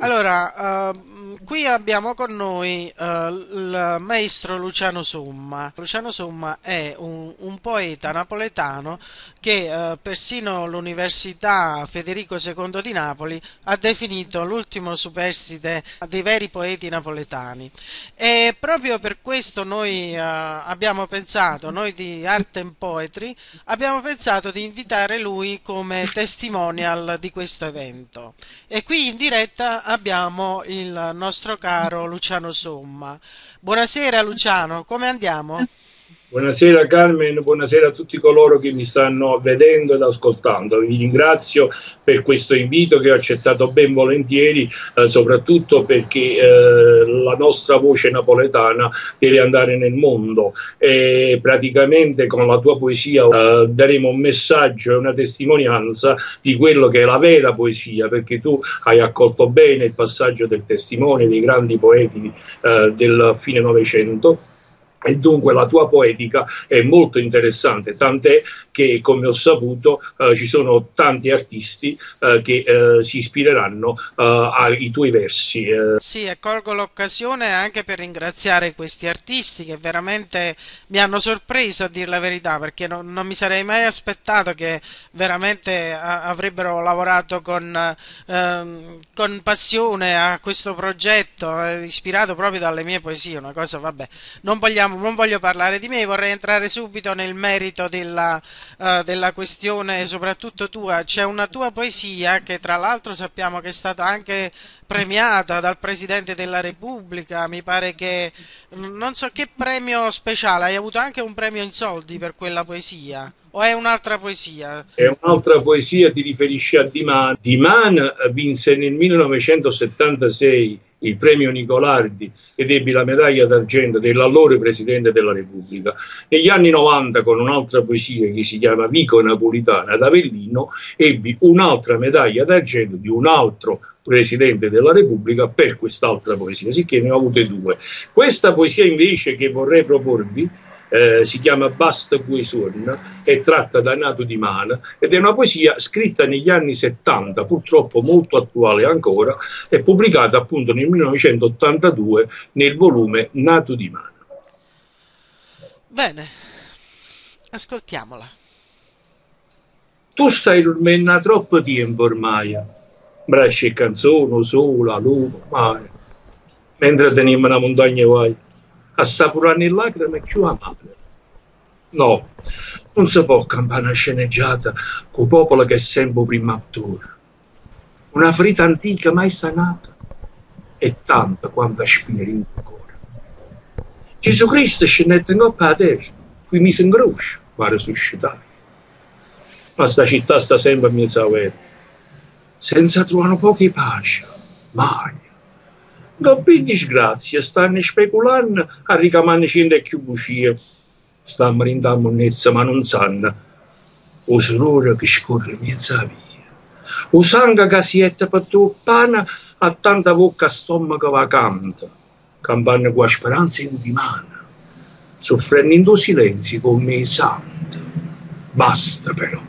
Allora, qui abbiamo con noi il maestro Luciano Somma. Luciano Somma è un poeta napoletano che persino l'Università Federico II di Napoli ha definito l'ultimo superstite dei veri poeti napoletani. E proprio per questo noi abbiamo pensato, noi di Art and Poetry, abbiamo pensato di invitare lui come testimonial di questo evento. E qui in diretta abbiamo il nostro caro Luciano Somma. Buonasera Luciano, come andiamo? Buonasera Carmen, buonasera a tutti coloro che mi stanno vedendo ed ascoltando. Vi ringrazio per questo invito che ho accettato ben volentieri, soprattutto perché la nostra voce napoletana deve andare nel mondo e praticamente con la tua poesia daremo un messaggio e una testimonianza di quello che è la vera poesia, perché tu hai accolto bene il passaggio del testimone dei grandi poeti del fine Novecento. E dunque la tua poetica è molto interessante, tant'è che, come ho saputo, ci sono tanti artisti che si ispireranno ai tuoi versi. Sì, e colgo l'occasione anche per ringraziare questi artisti che veramente mi hanno sorpreso a dir la verità, perché non mi sarei mai aspettato che veramente avrebbero lavorato con passione a questo progetto, ispirato proprio dalle mie poesie, una cosa, vabbè, non voglio parlare di me, vorrei entrare subito nel merito della questione, soprattutto tua. C'è una tua poesia che tra l'altro sappiamo che è stata anche premiata dal Presidente della Repubblica, mi pare che non so che premio speciale, hai avuto anche un premio in soldi per quella poesia, o è un'altra poesia? È un'altra poesia, ti riferisci a Diman. Diman vinse nel 1976 il premio Nicolardi ed ebbe la medaglia d'argento dell'allora Presidente della Repubblica. Negli anni 90, con un'altra poesia che si chiama Vico Napolitana ad Avellino, ebbi un'altra medaglia d'argento di un altro Presidente della Repubblica per quest'altra poesia, sicché ne ho avute due. Questa poesia invece che vorrei proporvi si chiama Basta Cui Suon, è tratta da Nato di Mana ed è una poesia scritta negli anni 70, purtroppo molto attuale ancora, e pubblicata appunto nel 1982 nel volume Nato di Mana. Bene, ascoltiamola. Tu stai dormendo da troppo tempo ormai, braccia e canzone, sole, luna, mare, mentre teniamo una montagna vai, assaporando le lacrime più amate. No, non si può campare una sceneggiata con popolo che è sempre prima attore. Una ferita antica mai sanata e tanta quanta spina in cuore. Gesù Cristo scendette in coppa a terra, fu messo in croce, per suscitare. Ma sta città sta sempre a mezzo aperta, senza trovare pochi pace, mai. Dopo disgrazia, stanno speculando a ricamare cento più bugie. Stanno in monnezza, ma non sanno. O sorore che scorre mezza via. O sangue che si etta per tu pane a tanta bocca stomaco vacante. Campane con la speranza in di mano. Soffrendo in silenzio come i santi. Basta però.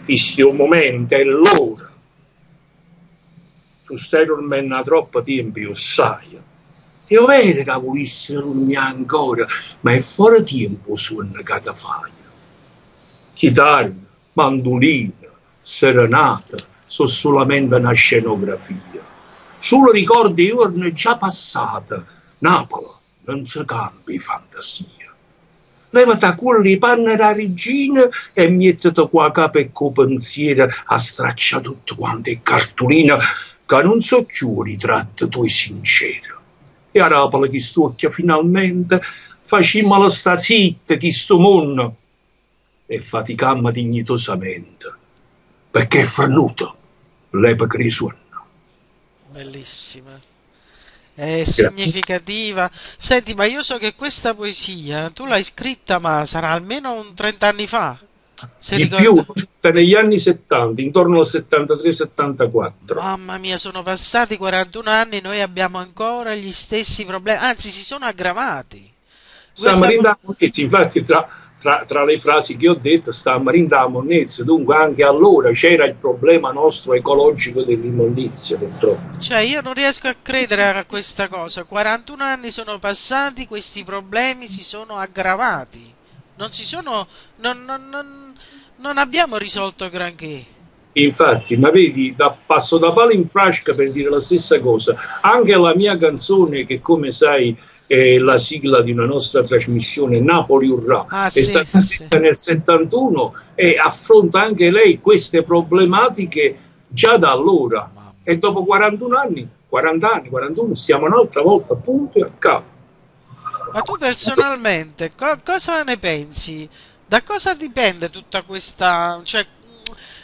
Questo è un momento, è l'ora. Tu stai dormendo da troppo tempo, io sai. È vero che volessi dormire ancora, ma è fuori tempo suona che ti fai. Chitarra, mandolina, serenata, sono solamente una scenografia. Solo ricordi di giorni già passate. Napoli non si cambia fantasia. Levati a quelli panni da regina e mettiti qua capo e con pensiero a stracciare tutte quante cartoline che non so più ritratto tu sincero. E a Napoli che stucchia finalmente, facciamola sta zitta che sto mondo e faticammo dignitosamente, perché è frenuto l'epoca di suono. Bellissima. È Grazie. significativa. Senti, ma io so che questa poesia tu l'hai scritta, ma sarà almeno un 30 anni fa, se Di più, ricordo. negli anni 70, intorno al 73-74. Mamma mia, sono passati 41 anni, noi abbiamo ancora gli stessi problemi, anzi si sono aggravati. Stiamo Questa po- rindando, infatti, tra le frasi che ho detto sta Marinda Monnezza, dunque anche allora c'era il problema nostro ecologico dell'immondizia, purtroppo. Cioè, io non riesco a credere a questa cosa. 41 anni sono passati, questi problemi si sono aggravati. Non si sono... non abbiamo risolto granché. Infatti, ma vedi, passo da palo in frasca per dire la stessa cosa. Anche la mia canzone, che come sai è la sigla di una nostra trasmissione, Napoli Urrà, Ah, è sì, stata sì. scritta nel 71 e affronta anche lei queste problematiche già da allora. Mamma E dopo mia. 41 anni, 40 anni, 41, siamo un'altra volta a punto e a capo. Ma tu personalmente cosa ne pensi? Da cosa dipende tutta questa... Cioè,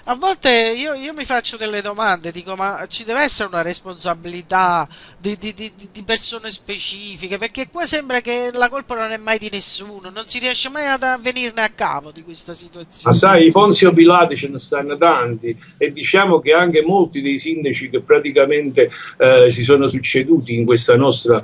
a volte io mi faccio delle domande, dico, ma ci deve essere una responsabilità di persone specifiche? Perché qua sembra che la colpa non è mai di nessuno, non si riesce mai a venirne a capo di questa Ma situazione. sai, i Ponzio Pilati ce ne stanno tanti e diciamo che anche molti dei sindaci che praticamente si sono succeduti in questa nostra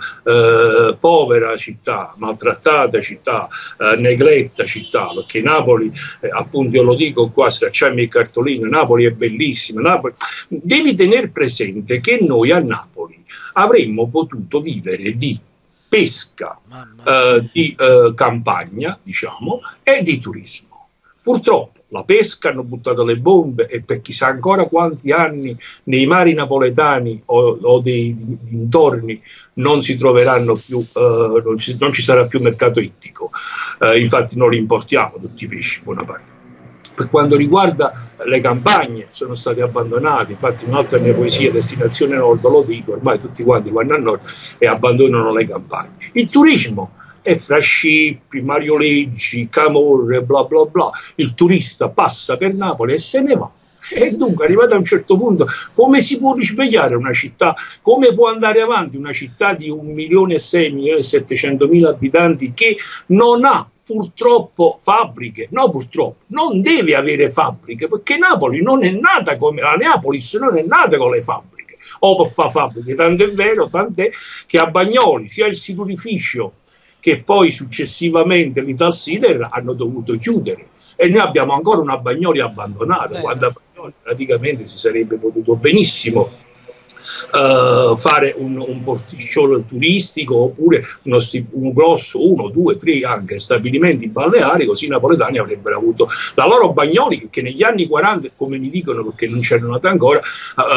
povera città, maltrattata città, negletta città, perché Napoli, appunto io lo dico qua, stracciarmi il cartolino, Napoli è bellissima. Napoli... Devi tenere presente che noi a Napoli avremmo potuto vivere di pesca, Mamma mia. di campagna, diciamo, e di turismo. Purtroppo la pesca hanno buttato le bombe e per chissà ancora quanti anni nei mari napoletani o dei dintorni non si troveranno più, non ci sarà più mercato ittico. Infatti non li importiamo tutti i pesci, buona parte. Per quanto riguarda le campagne, sono state abbandonate, infatti un'altra mia poesia, Destinazione Nord, lo dico, ormai tutti quanti vanno a nord e abbandonano le campagne. Il turismo è fra scippi, marioleggi, camorre, bla bla bla, il turista passa per Napoli e se ne va. E dunque, arrivato a un certo punto, come si può risvegliare una città? Come può andare avanti una città di 1.600.000, 1.700.000 abitanti che non ha purtroppo fabbriche? No, purtroppo, non deve avere fabbriche, perché Napoli non è nata come la Neapolis, non è nata con le fabbriche, o per fare fabbriche, tanto è vero, tant'è che a Bagnoli, sia il sidurificio che poi successivamente l'Italsider hanno dovuto chiudere e noi abbiamo ancora una Bagnoli abbandonata, quando Vero. a Bagnoli praticamente si sarebbe potuto benissimo fare un porticciolo turistico oppure un grosso, uno, due, tre anche stabilimenti balneari, così i napoletani avrebbero avuto la loro Bagnoli che negli anni 40, come mi dicono perché non c'erano nata ancora,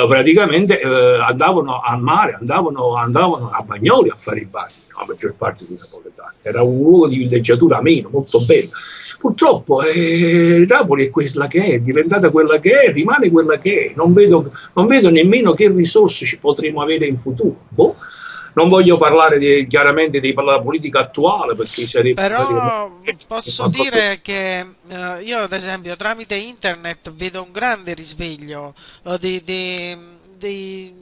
praticamente andavano al mare, andavano a Bagnoli a fare i bagni, la maggior parte dei napoletani. Era un luogo di villeggiatura ameno, molto bello. Purtroppo Napoli è quella che è diventata quella che è, rimane quella che è. Non vedo nemmeno che risorse ci potremo avere in futuro. Boh. Non voglio parlare chiaramente della politica attuale perché sarebbe praticamente Però posso qualcosa. dire che io, ad esempio, tramite internet vedo un grande risveglio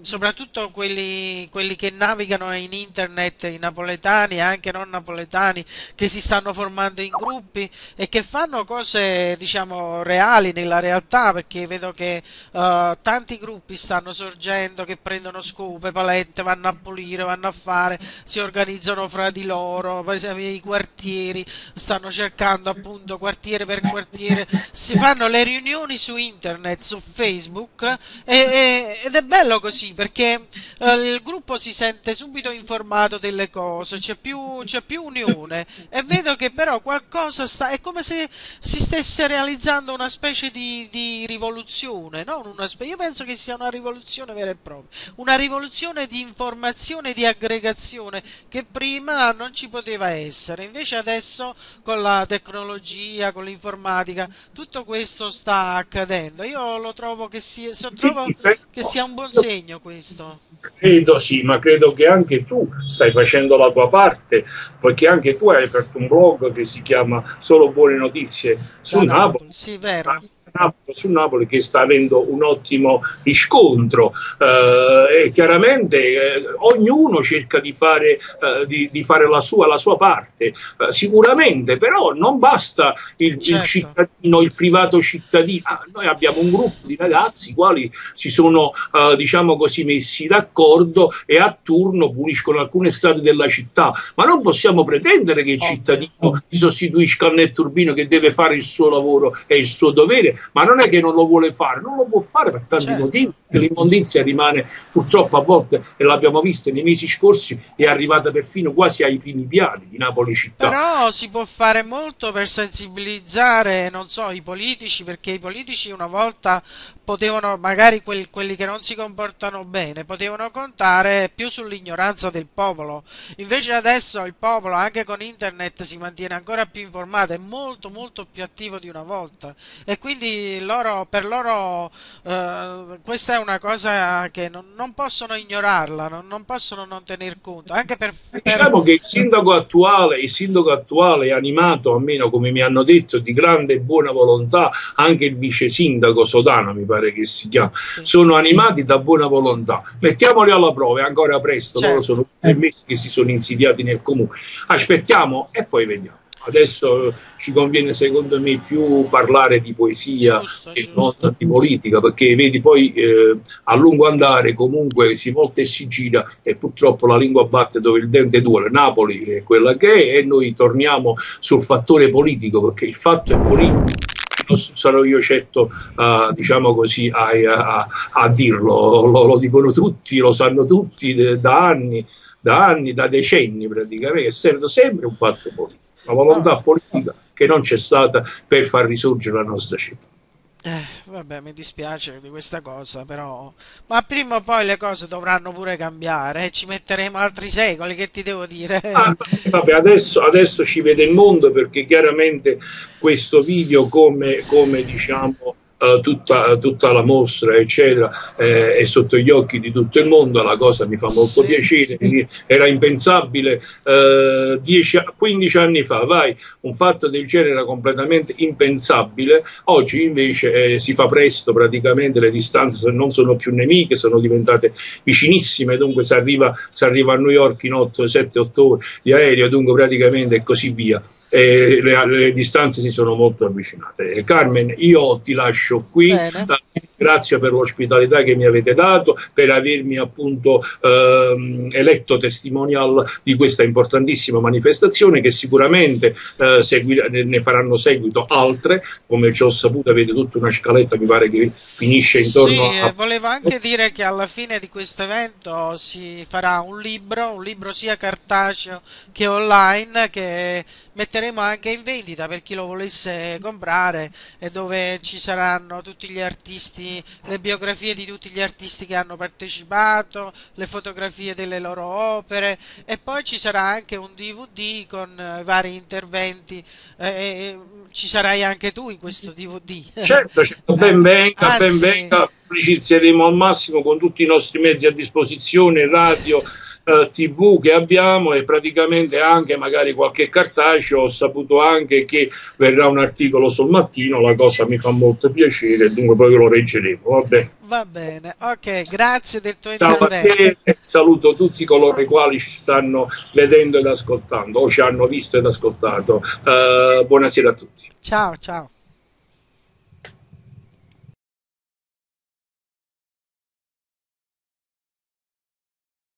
soprattutto quelli che navigano in internet, i napoletani e anche non napoletani, che si stanno formando in gruppi e che fanno cose, diciamo, reali nella realtà, perché vedo che tanti gruppi stanno sorgendo che prendono scope, palette, vanno a pulire, vanno a fare, si organizzano fra di loro, per esempio i quartieri stanno cercando appunto quartiere per quartiere, si fanno le riunioni su internet, su Facebook ed è bello così perché il gruppo si sente subito informato delle cose, c'è più unione e vedo che però qualcosa sta, è come se si stesse realizzando una specie di rivoluzione, non io penso che sia una rivoluzione vera e propria, una rivoluzione di informazione e di aggregazione che prima non ci poteva essere, invece adesso con la tecnologia, con l'informatica, tutto questo sta accadendo. Io lo trovo Sì, trovo che sia un buon io segno questo. credo sì, ma credo che anche tu stai facendo la tua parte, perché anche tu hai aperto un blog che si chiama Solo Buone Notizie su Da Napoli. Napoli, sì, vero. Su Napoli che sta avendo un ottimo riscontro e chiaramente ognuno cerca di fare la sua parte, sicuramente, però non basta il certo. cittadino, il privato cittadino. Noi abbiamo un gruppo di ragazzi i quali si sono diciamo così messi d'accordo e a turno puliscono alcune strade della città, ma non possiamo pretendere che il Ovvio. cittadino si sostituisca al netturbino che deve fare il suo lavoro e il suo dovere, ma non è che non lo vuole fare, non lo può fare per tanti Certo. motivi, perché l'immondizia rimane purtroppo a volte, e l'abbiamo vista nei mesi scorsi, è arrivata perfino quasi ai primi piani di Napoli città. Però si può fare molto per sensibilizzare, non so, i politici, perché i politici una volta potevano, magari quelli che non si comportano bene, potevano contare più sull'ignoranza del popolo. Invece adesso il popolo, anche con internet, si mantiene ancora più informato, è molto molto più attivo di una volta. E quindi per loro questa è una cosa che non possono ignorarla, non possono non tener conto, anche per. Diciamo che il sindaco attuale è animato, almeno come mi hanno detto, di grande e buona volontà, anche il vice sindaco Sodano, mi pare che si chiama, Sì, sono animati da buona volontà. Mettiamoli alla prova, è ancora presto, loro certo, sono 3 mesi che si sono insediati nel comune. Aspettiamo e poi vediamo. Adesso ci conviene secondo me più parlare di poesia giusto, e non giusto. di politica, perché vedi poi a lungo andare comunque si volta e si gira e purtroppo la lingua batte dove il dente duole. Napoli è quella che è e noi torniamo sul fattore politico, perché il fatto è politico. Non sarò io certo, diciamo così, a dirlo, lo dicono tutti, lo sanno tutti da anni, da decenni praticamente, essendo sempre un fatto politico, una Oh, volontà politica che non c'è stata per far risorgere la nostra città. vabbè, mi dispiace di questa cosa, però. Ma prima o poi le cose dovranno pure cambiare, ci metteremo altri secoli, che ti devo dire? Vabbè, adesso ci vede il mondo perché chiaramente questo video, come diciamo, tutta la mostra, eccetera, è sotto gli occhi di tutto il mondo. La cosa mi fa molto Sì. piacere. Era impensabile 15 anni fa, vai, un fatto del genere era completamente impensabile. Oggi invece si fa presto, praticamente le distanze non sono più nemiche, sono diventate vicinissime, dunque si arriva a New York in 8, 7, 8 ore di aereo, dunque praticamente e così via. Le distanze si sono molto avvicinate. Carmen, io ti lascio qui. Bene. Grazie per l'ospitalità che mi avete dato, per avermi appunto eletto testimonial di questa importantissima manifestazione che sicuramente ne faranno seguito altre, come ci ho saputo avete tutta una scaletta, mi pare che finisce intorno Sì, a. volevo anche dire che alla fine di questo evento si farà un libro sia cartaceo che online, che metteremo anche in vendita per chi lo volesse comprare, e dove ci saranno tutti gli artisti, le biografie di tutti gli artisti che hanno partecipato, le fotografie delle loro opere, e poi ci sarà anche un DVD con vari interventi, e ci sarai anche tu in questo DVD. Certo, certo, ben Anzi. venga, pubblicizieremo al massimo con tutti i nostri mezzi a disposizione, radio, TV che abbiamo e praticamente anche magari qualche cartaceo. Ho saputo anche che verrà un articolo sul mattino, la cosa mi fa molto piacere, dunque poi lo leggeremo. Vabbè. Va bene, ok, grazie del tuo Ciao a intervento. te, saluto tutti coloro i quali ci stanno vedendo ed ascoltando o ci hanno visto ed ascoltato. Buonasera a tutti. Ciao, ciao.